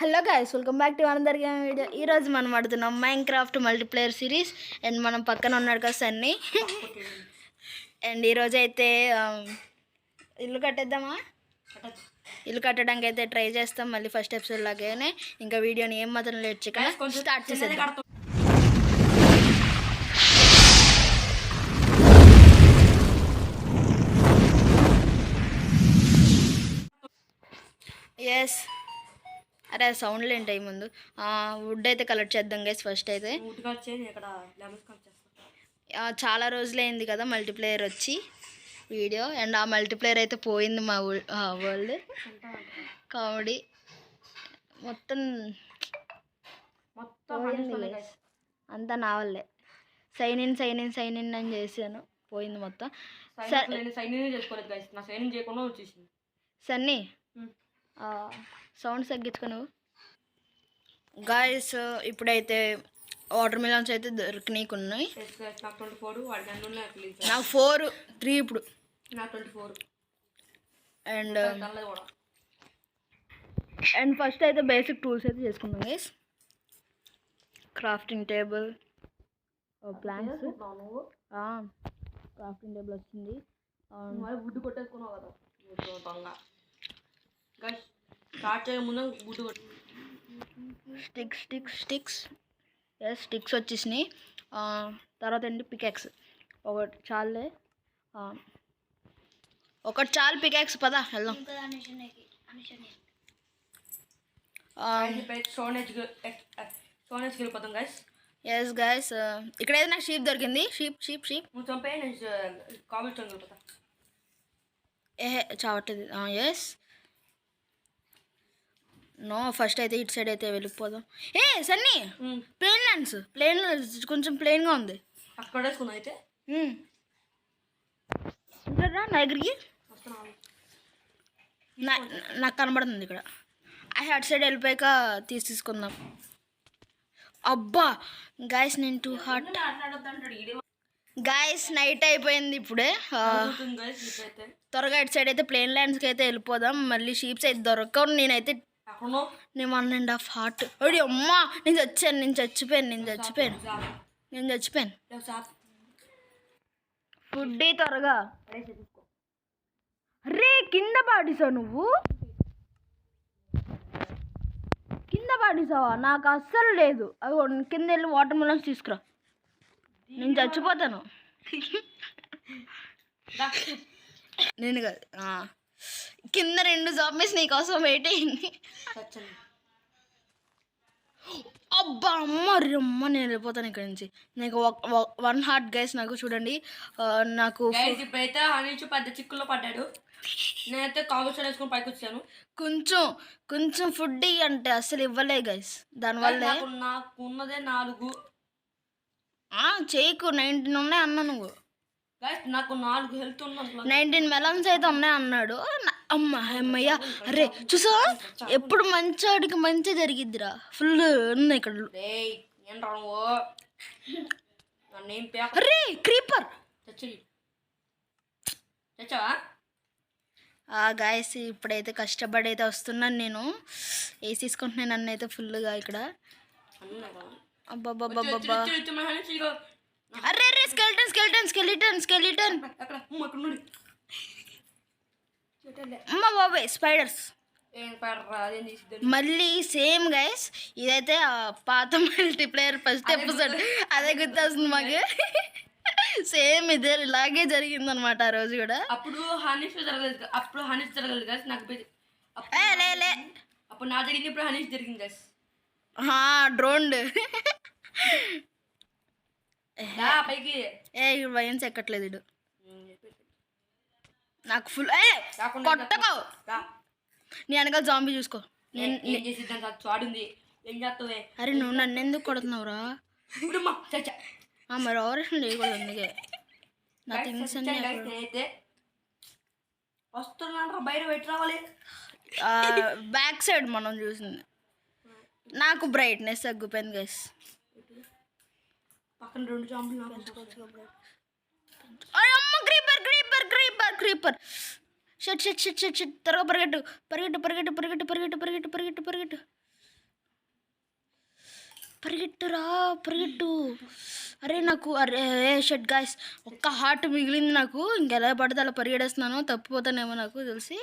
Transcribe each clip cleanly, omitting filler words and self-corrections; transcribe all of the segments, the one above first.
Hello guys, welcome back to another game video. ఈరోజు మనం ఆడుతున్నాం మైన్క్రాఫ్ట్ మల్టీప్లేయర్ సిరీస్. అండ్ మనం పక్కన ఉన్నాడు కదా సన్నీ. అండ్ ఈరోజు అయితే ఇల్లు కట్టేద్దామా? ఇల్లు కట్టడానికి అయితే ట్రై చేస్తాం మళ్ళీ ఫస్ట్ ఎపిసోడ్ లాగానే. ఇంకా వీడియోని ఏం మాత్రం లేట్ చేయకుండా స్టార్ట్ చేసేద్దాం. ఎస్, అరే సౌండ్లు ఏంటాయి ముందు. వుడ్ అయితే కలెక్ట్ చేద్దాం గైస్. ఫస్ట్ అయితే చాలా రోజులైంది కదా మల్టీప్లేయర్ వచ్చి వీడియో. అండ్ ఆ మల్టీప్లేయర్ అయితే పోయింది మా వరల్డ్. కామెడీ మొత్తం అంతా నా వల్లే. సైన్ ఇన్ అని చేశాను, పోయింది మొత్తం. సన్నీ సౌండ్స్ తగ్గించుకో నువ్వు. గాయస్ ఇప్పుడైతే వాటర్ మిలన్స్ అయితే దొరికినాయి ఉన్నాయి. నాకు 4, 3 ఇప్పుడు. అండ్ ఫస్ట్ అయితే బేసిక్ టూల్స్ అయితే చేసుకున్నాం guys. Crafting table, plants, crafting table వచ్చింది. గుడ్డు కొట్టేసుకున్నావు కదా స్టిక్స్ స్టిక్స్ వచ్చేసినాయి. తర్వాత ఏంటి పికాక్స్ ఒకటి చాలే, ఒకటి చాలు పికాక్స్. పదా వెళ్దాం. ఎస్ గైస్, ఇక్కడైతే నాకు షీప్ దొరికింది. షీప్ చావట్లేదు. ఎస్ నో, ఫస్ట్ అయితే ఇటు సైడ్ అయితే వెళ్ళిపోదాం. ఏ సన్నీ, ప్లేన్ కొంచెం ప్లెయిన్గా ఉంది. అక్కడ అయితే నా దగ్గరికి నాకు కనబడుతుంది ఇక్కడ. అటు సైడ్ వెళ్ళిపోయాక తీసుకుందాం. అబ్బా గాయస్, నేను టూ హాట్. గాయస్ నైట్ అయిపోయింది ఇప్పుడే. త్వరగా ఇటు సైడ్ అయితే ప్లేన్ ల్యాండ్స్కి అయితే వెళ్ళిపోదాం. మళ్ళీ షీప్స్ అయితే దొరకవు. నేను 1.5 హార్ట్. అడి అమ్మా, నేను చచ్చిపోయాను. ఫుడ్ త్వరగా. రే కింద పాడేసావు నువ్వు, నాకు అస్సలు లేదు. అవి కింద వెళ్ళి వాటర్ మిలన్స్ తీసుకురా, నేను చచ్చిపోతాను. నేను కాదు, కింద 2 జాంబీస్ నీకోసం వెయిటింగ్. అబ్బా అమ్మ నేను వెళ్ళిపోతాను ఇక్కడ నుంచి. నాకు 1 హార్ట్ గైస్. నాకు చూడండి, నాకు ఇప్పుడైతే పెద్ద చిక్కుల్లో పడ్డాడు. నేనైతే కావచ్చు వేసుకొని పైకి వచ్చాను. కొంచెం ఫుడ్ అంటే అసలు ఇవ్వలే గైస్. దానివల్ల నాకు ఉన్నదే 4. చేయకు 19 ఉన్నాయి అన్నా నువ్వు. నాకు 4 హెల్త్ ఉన్నట్లు 19 మెలన్స్ అయితే ఉన్నాయి అన్నాడు. అమ్మయ్య. అరే చూసా, ఎప్పుడు మంచోడికి మంచి జరిగిద్దిరా. ఫుల్ ఉన్నాయి ఇక్కడ. అరే క్రీపర్ గాయస్, ఇప్పుడైతే కష్టపడి అయితే వస్తున్నాను. నేను వేసి తీసుకుంటున్నాను నన్ను అయితే ఫుల్గా ఇక్కడ. అబ్బాబ్బాబ్బా, అరే స్కెలిటన్ అమ్మ బాబాయ్, స్పైడర్స్. మళ్ళీ సేమ్ గైస్, ఇదైతే పాత మల్టీప్లేయర్ ఫస్ట్ ఎపిసోడ్ అదే గుర్తొస్తుంది మాకు. సేమ్ ఇదే ఇలాగే జరిగింది అనమాట ఆ రోజు కూడా. అప్పుడు హనీష్ జరగలేదు గైస్. నాకు లే అప్పుడు నా జరిగింది, ఇప్పుడు హనీష్ జరిగింది గైస్. డ్రోన్ వైన్స్ ఎక్కట్లేదు ఇడు. నాకు ఫుల్ కొట్టకో. నీ వెనకాల జాంబీ చూసుకో. అరే నువ్వు నన్ను ఎందుకు కొడుతున్నావురా? మరి ఆపరేషన్ చేయకూడదు, అందుకే నా థింగ్స్ అన్నీ బ్యాక్ సైడ్ మనం చూసింది. నాకు బ్రైట్నెస్ తగ్గిపోయింది గైస్. పక్కన 2 జాంబులు క్రీపర్. షట్ త్వరగా పరిగెట్టు. పరిగెట్టురా పరిగెట్టు. అరే నాకు అరే షట్ గాయస్, ఒక్క హార్ట్ మిగిలింది నాకు. ఇంకెలా పడితే అలా పరిగెడేస్తున్నాను, తప్పిపోతానేమో నాకు తెలిసి.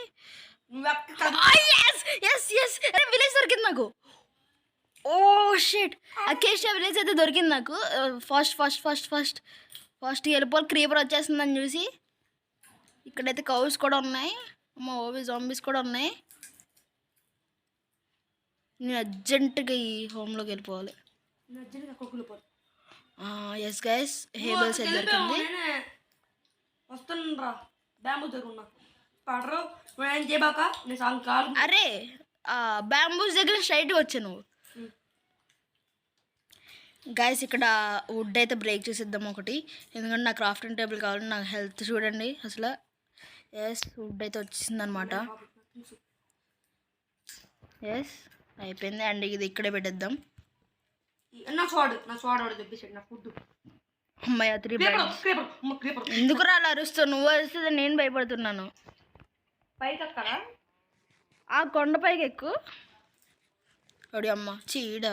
అరే విలేజ్ దొరికింది నాకు. ఓ షిట్, అకేషియా విలేజ్ అయితే దొరికింది నాకు. ఫస్ట్ వెళ్ళిపోవాలి. క్రీపర్ వచ్చేస్తుందని చూసి. ఇక్కడైతే కౌస్ కూడా ఉన్నాయి. అమ్మ ఓవి జాంబీస్ కూడా ఉన్నాయి. నేను అర్జెంటుగా ఈ హోమ్లోకి వెళ్ళిపోవాలి. ఎస్ గైస్, హేబల్స్ అయితే దొరికింది. అరే బ్యాంబూస్ దగ్గర స్ట్రైట్గా వచ్చా నువ్వు. గైస్ ఇక్కడ వుడ్ అయితే బ్రేక్ చేసేద్దాం ఒకటి, ఎందుకంటే నాకు క్రాఫ్టింగ్ టేబుల్ కావాలి. నాకు హెల్త్ చూడండి అసలు. ఎస్ వుడ్ అయితే వచ్చింది అనమాట. ఎస్ అయిపోయింది. అండ్ ఇది ఇక్కడే పెట్టేద్దాం. అమ్మాయి 3 బ్యాగ్స్. ఎందుకు అలా అరుస్తావు? నువ్వు అరుస్తుంది నేను భయపడుతున్నాను. ఆ కొండపైకి ఎక్కువ. అడి అమ్మ చీడ.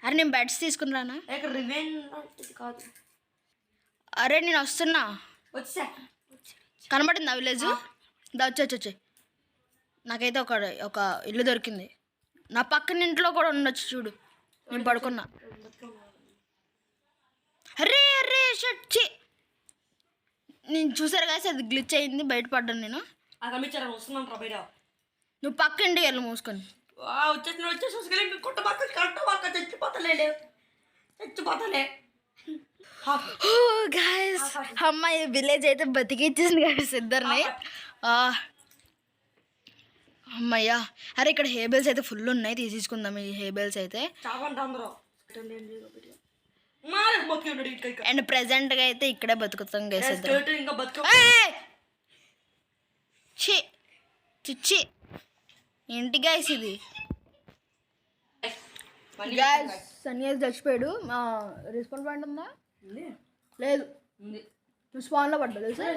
అరే నేను బెడ్స్ తీసుకున్నానా? అరే నేను వస్తున్నా. కనబడిందా విలేజ్? వచ్చే నాకైతే ఒక ఇల్లు దొరికింది. నా పక్కన ఇంట్లో కూడా ఉండొచ్చు చూడు, నేను పడుకున్నా. అరే అరే షట్, నేను చూసారు కాసి అది గ్లిచ్ అయింది, బయటపడ్డాను నేను. నువ్వు పక్క ఇంటికి వెళ్ళి మూసుకొని. అమ్మాయి విలేజ్ అయితే బతికిచ్చేసింది గాయస్ ఇద్దరిని. అమ్మయ్యా. అరే ఇక్కడ హేబెల్స్ అయితే ఫుల్ ఉన్నాయి, తీసేసుకుందాం ఈ హేబెల్స్ అయితే. అండ్ ప్రెసెంట్గా అయితే ఇక్కడే బతుకుతాం గైస్. చిచ్చి ఏంటి గైస్ ఇది? గైస్ సన్యాసి చచ్చిపోయాడు. రెస్పాన్స్ పాయింట్ ఉందా? లేదు, నువ్వు స్పాన్లో పడ్డా తెలుసా?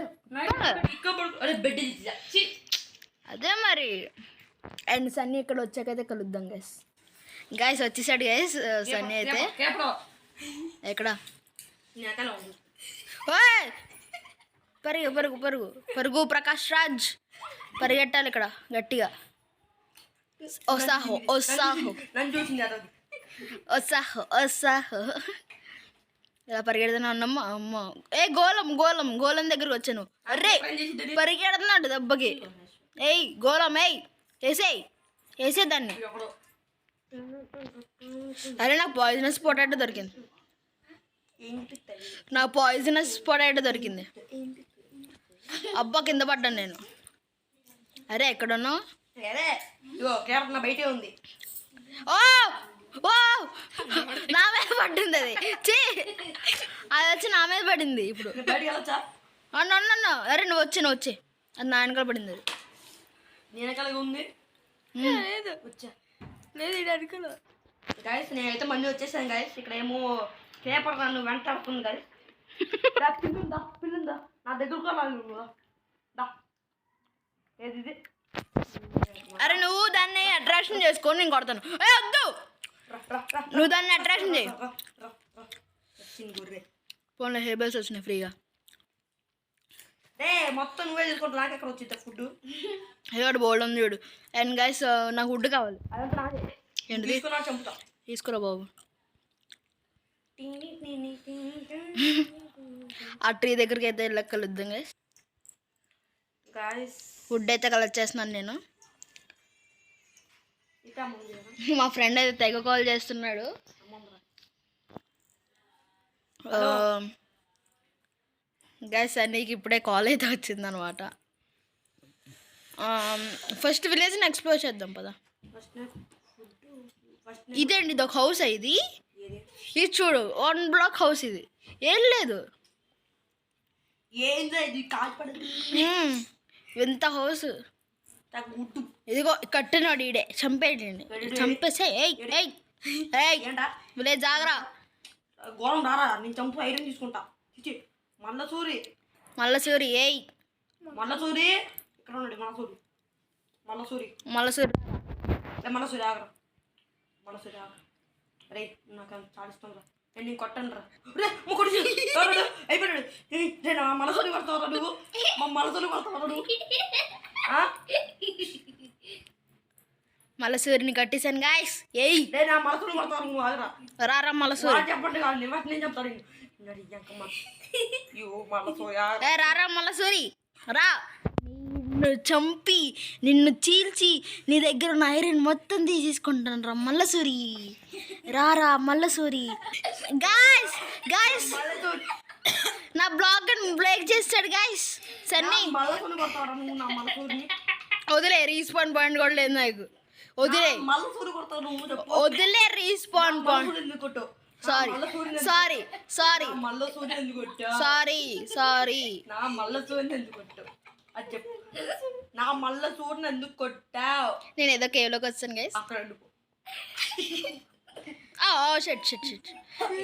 అదే మరి. అండ్ సన్నీ ఇక్కడ వచ్చాకైతే కలుద్దాం గైస్. గైస్ వచ్చేసాడు గైస్ సన్నీ అయితే. ఎక్కడ? పరుగు పరుగు పరుగు పరుగు ప్రకాష్ రాజ్, పరిగెట్టాలి ఇక్కడ గట్టిగా. ఓసాహో ఓసాహో ఓసాహో ఓసాహో. ఇలా పరిగెడుతున్నా అన్నమ్మ. అమ్మ గోళం దగ్గరకు వచ్చాను. అరే పరిగెడుతున్నాడు దెబ్బకి. ఏయ్ గోళం ఏయ్, వేసేదాన్ని. అరే నాకు పాయిజనస్ పొటాటో దొరికింది. అబ్బా కింద పడ్డాను నేను. అరే ఎక్కడున్నావు? బయటే ఉంది. ఓ ఓ నా మీద పడింది అది. అది వచ్చి నా మీద పడింది. ఇప్పుడు అన్న అరే నువ్వు వచ్చి అది నా వెనకాల పడింది. అది నేనకాలగా ఉంది. లేదు ఇది అనుకోలే గైస్. నేనైతే మళ్ళీ వచ్చేసాను గైస్. ఇక్కడ ఏమో పేపర్ నన్ను వెంటాడుతుంది గైస్. పిల్లుందా నా దగ్గర కూడా. ఏది ఇది? అరే నువ్వు దాన్ని అట్రాక్షన్ చేసుకొని నేను కొడతాను. వద్దు, నువ్వు దాన్ని అట్రాక్షన్ చేయి. ఫోన్లో హేబల్స్ వచ్చినాయి ఫ్రీగా. మొత్తం నువ్వే తీసుకుంటా. నాకు ఎక్కడ వచ్చింది ఫుడ్? ఏడు బోల్డ్ ఉంది చూడు. అండ్ గైస్ నాకు ఫుడ్ కావాలి. ఏంటి చంపుతా? తీసుకురా బాబు. ఆ ట్రీ దగ్గరికి అయితే వెళ్ళక కలుద్దాం గైస్. ఫుడ్ అయితే కలెక్ట్ చేస్తున్నాను నేను. మా ఫ్రెండ్ అయితే తెగ కాల్ చేస్తున్నాడు. గైస్ నీకు ఇప్పుడే కాల్ అయితే వచ్చిందనమాట. ఫస్ట్ విలేజ్ని ఎక్స్ప్లోర్ చేద్దాం పదా. ఇదేంటి ఇది ఒక హౌస్. ఇది చూడు 1 బ్లాక్ హౌస్. ఇది ఏం లేదు, ఎంత హౌస్. ఇదిగో కట్టినాడు ఈడే. చంపేయండి, చంపేసే. విలేజ్ జాగ్రా. గోళం రారా, నేను చంపు ఐరన్ తీసుకుంటా. మల్లసూరి ఏయ్ మల్లసూరి ఇక్కడ ఉండండి. మల్లసూరి ఆగరా. మనసు రే నాకు చాలా ఇష్టం రా నేను కొట్టను రా రే ముక్కుడు అయిపోయాడు రే నా మనసుని కొడతావురా నువ్వు మా మనసుని కొడతావురా నువ్వు మలసూరిని కట్టేశాను గాయస్. ఏయ్ రే నా మనసుని కొడతావు నువ్వు ఆగరా రారా మలసూరి. చెప్పండి కాదు నేను చెప్తాను ఏ రారా మలసూరి రా. నిన్ను చంపి నిన్ను చీల్చి నీ దగ్గర ఉన్న ఐరన్ మొత్తం తీసేసుకుంటాను రా మల్లసూరి. రారా మల్లసూరి. గాయస్ గాయస్ నా బ్లాగ్ బ్రేక్ చేస్తాడు గాయస్ సన్నీ. వదిలే రీస్పాన్ పాయింట్ కూడా లేదు నాకు. వదిలే respawn point. Sorry sorry sorry sorry sorry. నా మల్ల సూర్యుని ఎందుకు కొట్టావు? నేను ఏదో కేవ్లోకి వచ్చాను గైస్. అక్కడ షట్ షట్ షట్.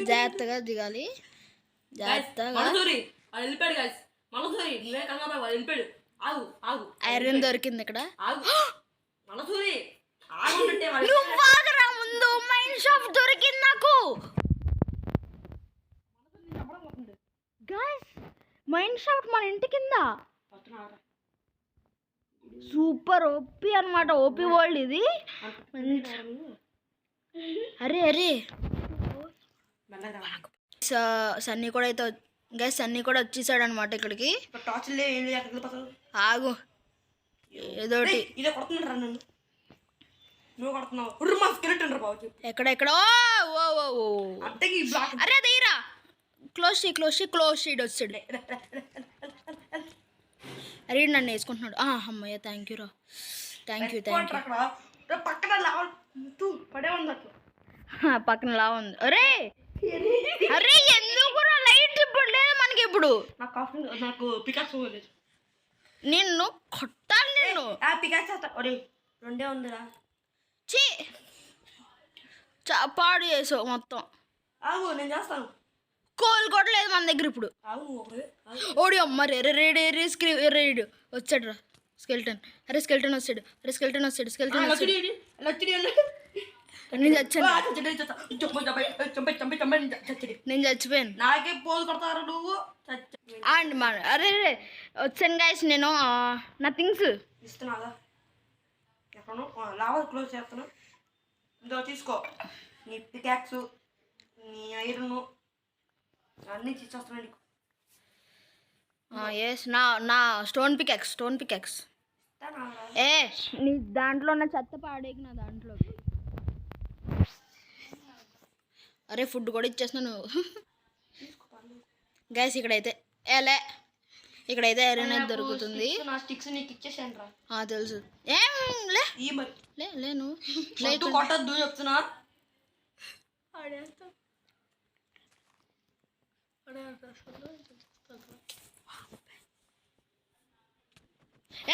జాగ్రత్తగా దిగాలి జాగ్రత్తగా. వెళ్ళిపోయాడు గైస్. మల్లసూరి నువ్వే కంగా వెళ్ళిపోయాడు. ఆగు ఆగు ఐరన్ దొరికింది ఇక్కడ. ఆగు మల్లసూరి నువ్వు ఆగరా ముందు. మైన్ షాప్ దొరికింది నాకు గాయ్స్. మైన్ షాప్ మన ఇంటి కింద. సూపర్ ఓపీ అనమాట. ఓపీ వరల్డ్ ఇది. అరే అరే సన్నీ కూడా అయితే గైస్ సన్నీ కూడా వచ్చేసాడు అనమాట ఇక్కడికి. ఆగు ఏదోటి ఎక్కడెక్కడో. అరే తీరా క్లోజ్ షీట్ వచ్చాడు. అరే నన్ను వేసుకుంటున్నాడు. అమ్మయ్య థ్యాంక్ యూ రా. థ్యాంక్ యూ పక్కన లా ఉంది. అరే అరే ఎందుకు లైట్ ఇప్పుడు లేదు మనకి. ఇప్పుడు నాకు పికాక్స్ నిన్ను కొట్టాలి. నిన్ను రెండే ఉందిరా. చీ పాడు చేసావు మొత్తం. ఆగు నేను చేస్తాను. కోల్ కొట్టలేదు మన దగ్గర ఇప్పుడు. ఓడి అమ్మ రే రే రే రే రేడు వచ్చాడు రా స్కెల్టన్. అరే స్కెల్టన్ వచ్చాడు. అరే స్కెల్టన్ వచ్చాడు. స్కెల్టన్ నేను చచ్చాను. నేను చచ్చిపోయాను. నాకే పోజు కొడతారు నువ్వు. అండి మా అరే రే వచ్చాను గాయస్. నేను నా థింగ్స్ ఇస్తున్నాదా ఎక్కడో లావా క్లోజ్ చేస్తాను. ఇందులో తీసుకో నీ పికాక్స్ నీ ఐరన్ అన్నీ తీసేస్తున్నాను నీకు. ఎస్ నా స్టోన్ పికాక్స్. ఏ నీ దాంట్లో ఉన్న చెత్త పాడేకి నా దాంట్లో. అరే ఫుడ్ కూడా ఇచ్చేస్తున్నాను గైస్. ఇక్కడైతే ఇక్కడైతే ఐరన్ అయితే దొరుకుతుంది. తెలుసు. ఏం లేను కొట్టద్దు చెప్తున్నా.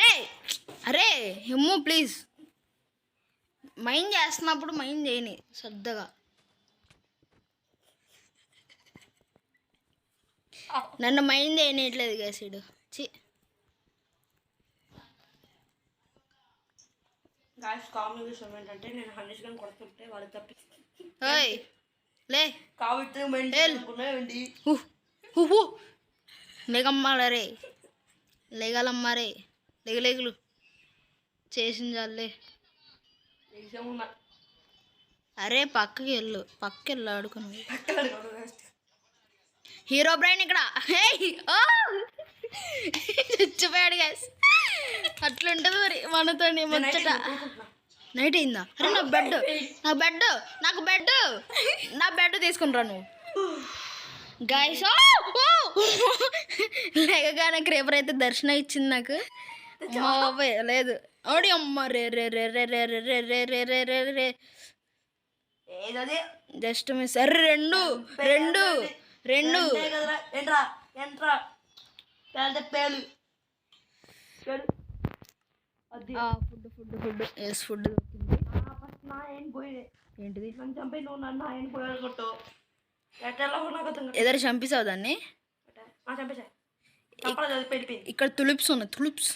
ఏ అరే ఎమ్ము ప్లీజ్. మైండ్ చేస్తున్నప్పుడు మైండ్ చేయని శ్రద్ధగా. నన్ను మైండ్ చేయట్లేదు గ్యాసిడ్. గాయస్ కామెడీ విషయం ఏంటంటే నేను హనీష్ గారిని కొడుతుంటే వాళ్ళు తప్పి లే కాబట్టి లేగమ్మాలరే లేగలమ్మారే లేగలేగులు చేసిన చాలే. అరే పక్కకి వెళ్ళు ఆడుకుని. హీరో బ్రైన్ ఇక్కడ చచ్చిపోయాడు గ్యాస్. అట్లుంటది మరి మనతో ముచ్చట. నైట్ అయిందా? అరే నా బెడ్ తీసుకుంటా నువ్వు గాయస్. లేకగానే క్రేపర్ అయితే దర్శనం ఇచ్చింది నాకు. లేదు ఓడి అమ్మ రే రే రే రే రే రే రే రే రే రే రే రే జస్ట్ మిస్. అరే రెండు ఫుడ్ ఎస్ ఫుడ్ దొరికింది. ఏంటిది? ఎదరు చంపేసావు దాన్ని. ఇక్కడ తులిప్స్ ఉన్నాయి. తులిప్స్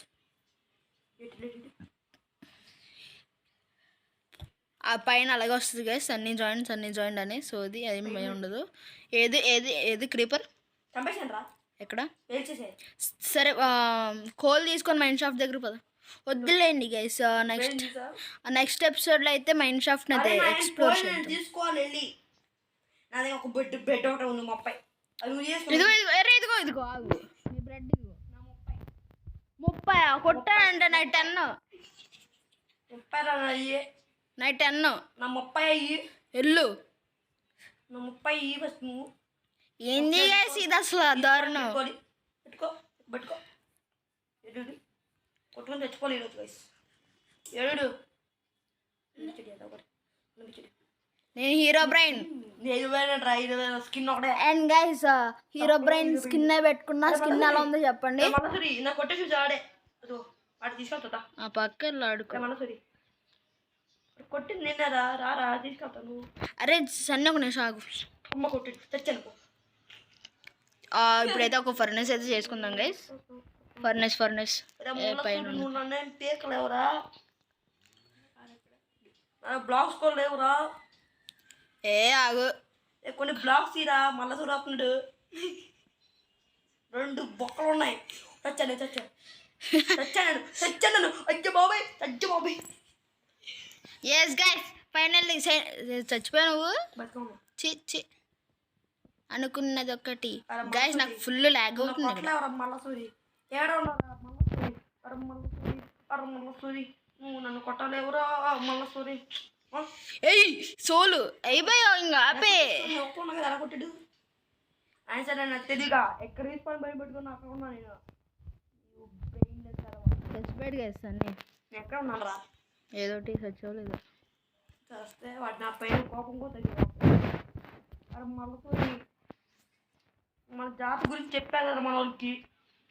ఆ పైన అలాగే వస్తుంది గైస్ సన్నీ జాయింట్ అని. సో అది భయం ఉండదు. ఏది ఏది ఏది క్రీపర్ చంపేసాను రా, ఎక్కడ? పేల్చేసే. సరే కోల్ తీసుకొని మైండ్ షాఫ్ట్ దగ్గర పద. వద్దులేండి గైస్, నెక్స్ట్ ఎపిసోడ్లో అయితే మైండ్ షాఫ్ట్ అయితే ఎక్స్ప్లోర్ చేద్దాం. తీసుకోవాలి వెళ్ళి. నా దగ్గర ఒక బెడ్ ఒకటి ఉంది 30. అది నువ్వు చేసుకో. ఇదిగో ఆగు. నీ బ్రెడ్ ఇదిగో. నా 30 కొట్టానంటే నైట్ 10 30 రా అయ్యే. నైట్ 10 నా 30 అయ్యి. ఎల్లు. నా 30 అయ్యి ఫస్ట్ నువ్వు. ఏంది గైస్ ఇది అసలు దారుణం. పెట్టుకో ఎడు కొట్టుకొని తెచ్చుకోవాలి ఈరోజు గైస్. ఎడు నేను హీరో బ్రెయిన్ స్కిన్ ఒకటే. And guys hero brain skin పెట్టుకున్నా. స్కిన్ ఎలా ఉందో చెప్పండి. మనసరి నా కొట్టే చూసి ఆడే ఆడు తీసుకెళ్తా. ఆ పక్క ఆడుకో. మనసరి కొట్టింది నిన్న రా తీసుకెళ్తాను. అరే సన్నీ ఒక నిమిషం ఆగు. అమ్మ కొట్టి తెచ్చాను. ఇప్పుడైతే ఒక ఫర్నెస్ అయితే చేసుకుందాం గైస్. ఫర్నెస్ పైన పీకలేవురా, బ్లాక్స్ కూడా లేవురా. ఆగు. కొన్ని బ్లాక్స్ ఇరా మళ్ళా చూడకుండా 2 బొక్కలు ఉన్నాయి. తెచ్చాను అయ్యో బాబాయ్. ఎస్ గైస్ ఫైనల్లీ చచ్చిపోయా నువ్వు. చి అనుకున్నది ఒకటి గైస్. నాకు ఫుల్ ల్యాగ్ అవుతుంది. నన్ను కొట్టలేవురా మళ్ళీ ఏయ్ సోలు అయిపోయా ఇంకా ఆపే. ఎలా కొట్టాడు ఆయన సరే నాకు తెలియగా ఎక్కడ తీసుకొని భయపెట్టుకుని అక్కడ ఉన్నా నేను. చచ్చిపోయాడు గైస్ అన్నీ. నేను ఎక్కడ ఉన్నాను రా. ఏదోటి చచ్చిపోలేదు. చేస్తే వాటి నా పైన కోపం కూడా తగ్గింది. మళ్ళీ మన జాతి గురించి చెప్పా కదా మన వాళ్ళకి,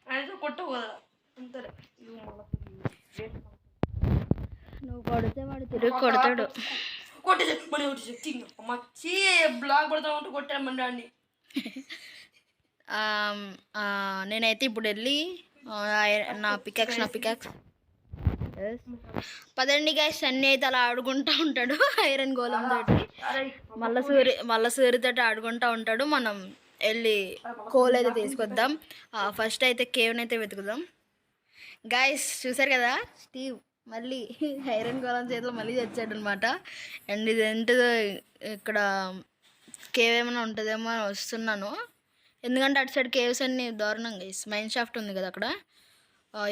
ఆయన కొట్టవు కదా అంతలే. నువ్వు కొడితే వాడు తిరిగి కొడతాడు. కొట్టేసి మళ్ళీ మచ్చి బ్లాక్ పడతా ఉంటే కొట్టామండి వాడిని. నేనైతే ఇప్పుడు వెళ్ళి నా పికాక్స్ పదండి గైస్. సన్నీ అయితే అలా ఆడుకుంటూ ఉంటాడు ఐరన్ గోళం తోటి. మళ్ళీ సూర్యతోటి ఆడుకుంటూ ఉంటాడు. మనం వెళ్ళి కోల్ అయితే తీసుకొద్దాం. ఫస్ట్ అయితే కేవ్ని అయితే వెతుకుదాం గైస్. చూసారు కదా స్టీవ్ మళ్ళీ ఐరన్ గోళం చేతిలో మళ్ళీ తెచ్చాడు అనమాట. అండ్ ఇది ఏంటిదో ఇక్కడ కేవ్ ఏమైనా ఉంటుందేమో అని వస్తున్నాను. ఎందుకంటే అటు సైడ్ కేవ్స్ అన్నీ దారుణం గైస్. మైన్ షాఫ్ట్ ఉంది కదా అక్కడ,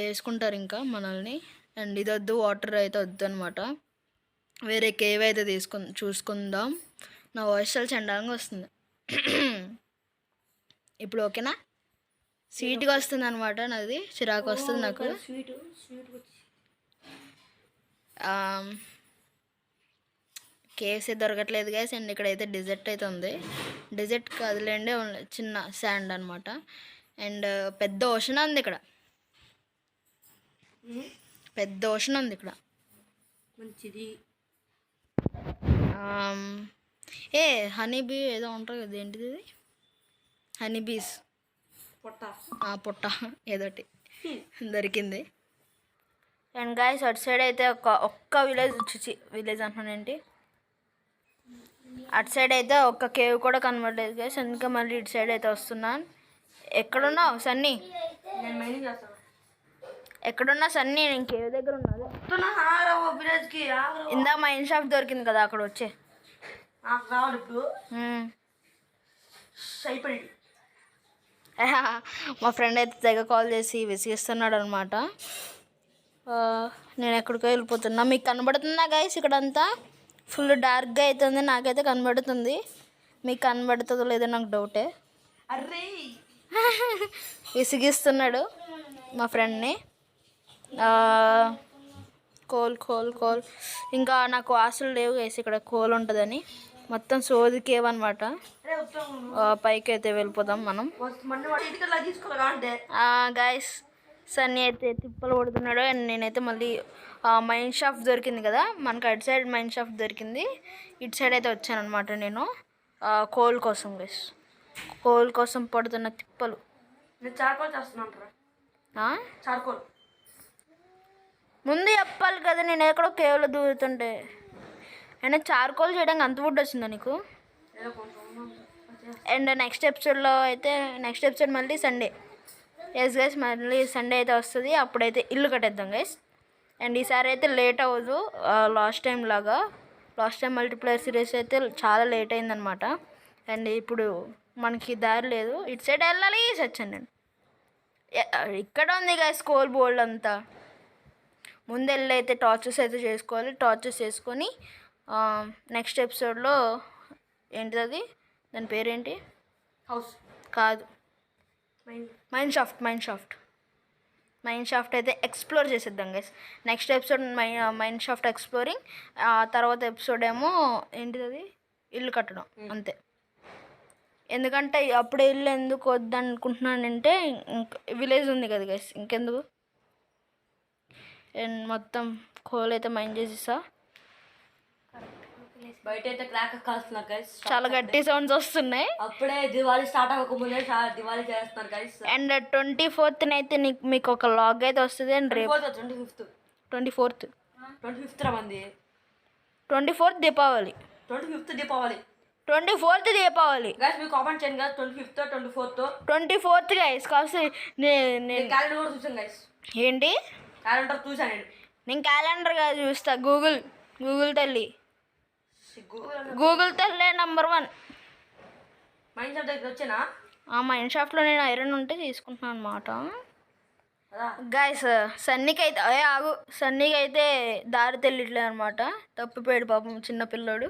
వేసుకుంటారు ఇంకా మనల్ని. అండ్ ఇది వద్దు, వాటర్ అయితే వద్దు అనమాట. వేరే కేవ్ అయితే చూసుకుందాం. నా వాయిస్ చాలా చండాలంగా వస్తుంది. ఇప్పుడు ఓకేనా? స్వీట్గా వస్తుంది అనమాట. నాది చిరాకు వస్తుంది నాకు. కేవ్స్ దొరకట్లేదు గైస్. అండ్ ఇక్కడైతే డెజర్ట్ అయితే ఉంది. డెజర్ట్ కాదులేండి, చిన్న శాండ్ అనమాట. అండ్ పెద్ద ఓషన్ ఉంది ఇక్కడ. పెద్ద ఓషన్ ఉంది ఇక్కడ. మంచిది. హనీ బీ ఏదో ఉంటుంది కదా, ఏంటిది ఇది? హనీ బీస్ పొట్ట ఏదోటి దొరికింది. అండ్ గాయస్ అటు సైడ్ అయితే ఒక్క విలేజ్ అంటున్నానేంటి, అటు సైడ్ అయితే ఒక్క కేవ్ కూడా కనబడలేదు గైస్. అందుకే మళ్ళీ ఇటు సైడ్ అయితే వస్తున్నాను. ఎక్కడున్నావు సన్నీ? ఎక్కడున్నా సన్నీ? నేను కేవ్ దగ్గర ఉన్నాను. ఇందా మైన్ షాప్ దొరికింది కదా అక్కడ వచ్చే. మా ఫ్రెండ్ అయితే తెగ కాల్ చేసి విసిగిస్తున్నాడు అనమాట. నేను ఎక్కడికో వెళ్ళిపోతున్నా. మీకు కనబడుతుందా గైస్? ఇక్కడంతా ఫుల్ డార్క్గా అవుతుంది. నాకైతే కనబడుతుంది. మీకు కనబడుతుందో లేదో నాకు డౌటే. అర్రే విసిగిస్తున్నాడు మా ఫ్రెండ్ని. కోల్ ఇంకా నాకు ఆశలు లేవు గైస్ ఇక్కడ కోల్ ఉంటుందని. మొత్తం సోది కేవ్ అనమాట. పైకి అయితే వెళ్ళిపోదాం మనం. గైస్ సన్నీ అయితే తిప్పలు కొడుతున్నాడు. అండ్ నేనైతే మళ్ళీ మైన్ షాఫ్ట్ దొరికింది కదా మనకు, అటు సైడ్ మైన్ షాఫ్ట్ దొరికింది. ఇటు సైడ్ అయితే వచ్చాను అనమాట నేను కోల్ కోసం గైస్. కోల్ కోసం పడుతున్న తిప్పలు. చార్కోల్ చేస్తున్నా. చార్కోల్ ముందు చెప్పాలి కదా, నేను ఎక్కడో కేవ్లో దూరుతుంటే. అయినా చార్కోల్ చేయడానికి అంత వుడ్ వచ్చిందా నీకు? ఏదో కొంచెం ఉన్నాం. అండ్ నెక్స్ట్ ఎపిసోడ్ మళ్ళీ సండే. ఎస్ గైస్, మళ్ళీ సండే అయితే వస్తుంది. అప్పుడైతే ఇల్లు కట్టేద్దాం గైస్. అండ్ ఈసారి అయితే లేట్ అవ్వదు లాస్ట్ టైం లాగా. లాస్ట్ టైం మల్టీప్లేయర్ సిరీస్ అయితే చాలా లేట్ అయిందనమాట. అండ్ ఇప్పుడు మనకి దారి లేదు, ఇటు సైడ్ వెళ్ళాలి. సచ్చాను నేను. ఇక్కడ ఉంది గైస్ స్కోర్ బోర్డ్ అంతా. ముందు వెళ్ళి అయితే టార్చెస్ అయితే చేసుకోవాలి. టార్చెస్ చేసుకొని నెక్స్ట్ ఎపిసోడ్లో ఏంటిది అది, దాని పేరేంటి? హౌస్ కాదు, మైండ్ మైన్ షాఫ్ట్ అయితే ఎక్స్ప్లోర్ చేసేద్దాం guys. Next episode mine shaft exploring. ఆ తర్వాత ఎపిసోడ్ ఏమో ఏంటిది అది, ఇల్లు కట్టడం. అంతే. ఎందుకంటే అప్పుడే ఇల్లు ఎందుకు వద్దనుకుంటున్నానంటే విలేజ్ ఉంది కదా గైస్, ఇంకెందుకు. అండ్ మొత్తం కోల్ అయితే మైండ్ చేసేసా. బయట అయితే క్రాకర్ కాల్స్తున్నారు గైస్. చాలా గట్టి సౌండ్స్ వస్తున్నాయి. అప్పుడే దివాళీ స్టార్ట్ అవ్వకముందే దివాళీ చేస్తున్నారు గైస్. అండ్ 24th అయితే మీకు ఒక లాగ్ అయితే వస్తుంది. అండ్ రేపు 24th 25th మంది 24th Deepavali. 25th Deepavali. 24th Deepavali guys మీరు కామెంట్ చేయండి గైస్. 25th 24th guys. కాస్త నేను క్యాలెండర్ కూడా చూసాను గైస్. ఏంటి క్యాలెండర్ చూసాను నేను క్యాలెండర్ కాదు చూస్తా. గూగుల్ తల్లి. గూగుల్ తల్లి నంబర్ 1. మైండ్ షాప్ దగ్గర వచ్చేనా? మైన్ షాప్లో నేను ఐరన్ ఉంటే తీసుకుంటున్నాను అనమాట. అదా గాయస్ సన్నీకి అయితే దారి తెలియట్లేదు అనమాట. తప్పిపోయాడు పాపం చిన్నపిల్లోడు.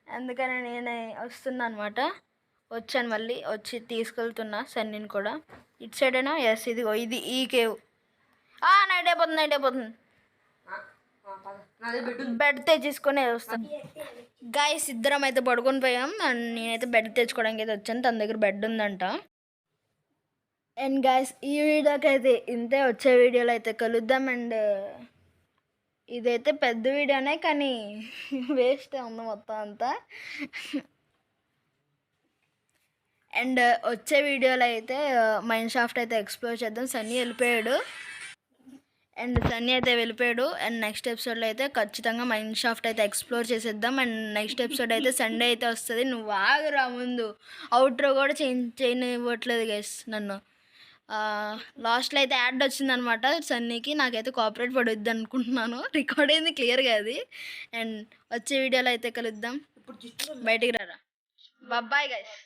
అందుకని నేను వస్తున్నా అనమాట. వచ్చాను, మళ్ళీ వచ్చి తీసుకెళ్తున్నా సన్నీని కూడా. ఇటు సైడేనా? ఎస్, ఇది ఈ కేవ్. నైట్ అయిపోతుంది. బెడ్ తెచ్చేసుకొని వస్తాను. గాయస్ ఇద్దరం అయితే పడుకొని పోయాం. అండ్ నేనైతే బెడ్ తెచ్చుకోవడానికి అయితే వచ్చాను. తన దగ్గర బెడ్ ఉందంట. అండ్ గాయస్ ఈ వీడియోకి అయితే ఇంతే. వచ్చే వీడియోలో అయితే కలుద్దాం. అండ్ ఇదైతే పెద్ద వీడియోనే కానీ వేస్ట్ ఉంది మొత్తం అంతా. అండ్ వచ్చే వీడియోలో అయితే మైన్ షాఫ్ట్ అయితే ఎక్స్ప్లోర్ చేద్దాం. సన్నీ వెళ్ళిపోయాడు. అండ్ నెక్స్ట్ ఎపిసోడ్లో అయితే ఖచ్చితంగా మైన్ షాఫ్ట్ అయితే ఎక్స్ప్లోర్ చేసేద్దాం. అండ్ నెక్స్ట్ ఎపిసోడ్ అయితే సండే అయితే వస్తుంది. నువ్వు ఆగురా ముందు. అవుట్రో కూడా చేయనివ్వట్లేదు గైస్ నన్ను. లాస్ట్లో అయితే యాడ్ వచ్చిందనమాట సన్నీకి. నాకైతే కోఆపరేట్ పడుద్ది అనుకుంటున్నాను. రికార్డ్ అయింది క్లియర్గా అది. అండ్ వచ్చే వీడియోలో అయితే కలుద్దాం. బయటికి రారా. Bye guys.